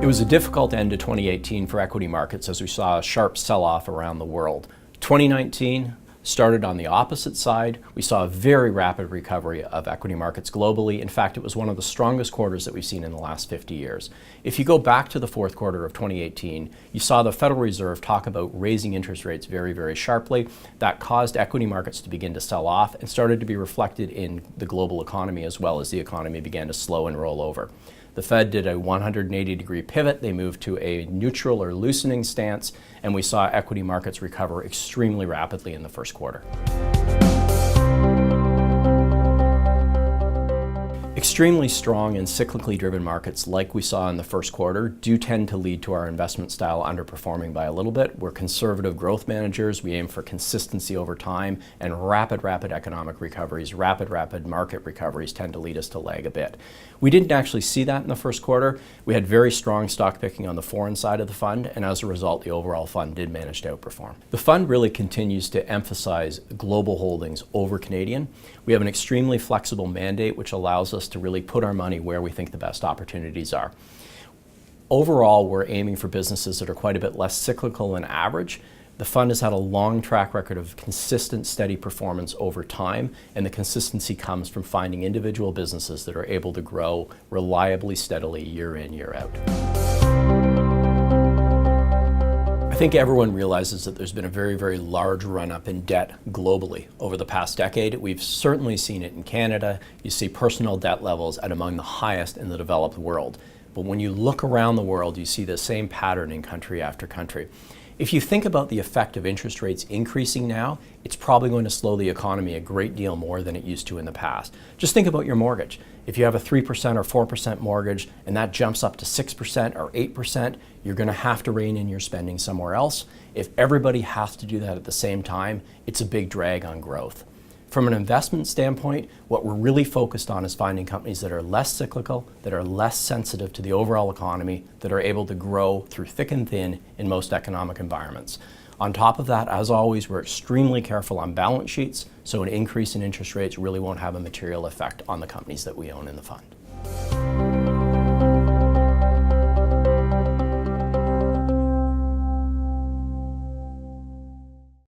It was a difficult end to 2018 for equity markets as we saw a sharp sell-off around the world. 2019 started on the opposite side. We saw a very rapid recovery of equity markets globally. In fact, it was one of the strongest quarters that we've seen in the last 50 years. If you go back to the fourth quarter of 2018, you saw the Federal Reserve talk about raising interest rates very, very sharply. That caused equity markets to begin to sell off and started to be reflected in the global economy as well as the economy began to slow and roll over. The Fed did a 180-degree pivot. They moved to a neutral or loosening stance, and we saw equity markets recover extremely rapidly in the first quarter. Extremely strong and cyclically driven markets like we saw in the first quarter do tend to lead to our investment style underperforming by a little bit. We're conservative growth managers. We aim for consistency over time, and rapid economic recoveries, rapid market recoveries tend to lead us to lag a bit. We didn't actually see that in the first quarter. We had very strong stock picking on the foreign side of the fund, and as a result, the overall fund did manage to outperform. The fund really continues to emphasize global holdings over Canadian. We have an extremely flexible mandate which allows us to really put our money where we think the best opportunities are. Overall, we're aiming for businesses that are quite a bit less cyclical than average. The fund has had a long track record of consistent, steady performance over time, and the consistency comes from finding individual businesses that are able to grow reliably, steadily, year in, year out. I think everyone realizes that there's been a very, very large run-up in debt globally over the past decade. We've certainly seen it in Canada. You see personal debt levels at among the highest in the developed world. But when you look around the world, you see the same pattern in country after country. If you think about the effect of interest rates increasing now, it's probably going to slow the economy a great deal more than it used to in the past. Just think about your mortgage. If you have a 3% or 4% mortgage and that jumps up to 6% or 8%, you're going to have to rein in your spending somewhere else. If everybody has to do that at the same time, it's a big drag on growth. From an investment standpoint, what we're really focused on is finding companies that are less cyclical, that are less sensitive to the overall economy, that are able to grow through thick and thin in most economic environments. On top of that, as always, we're extremely careful on balance sheets, so an increase in interest rates really won't have a material effect on the companies that we own in the fund.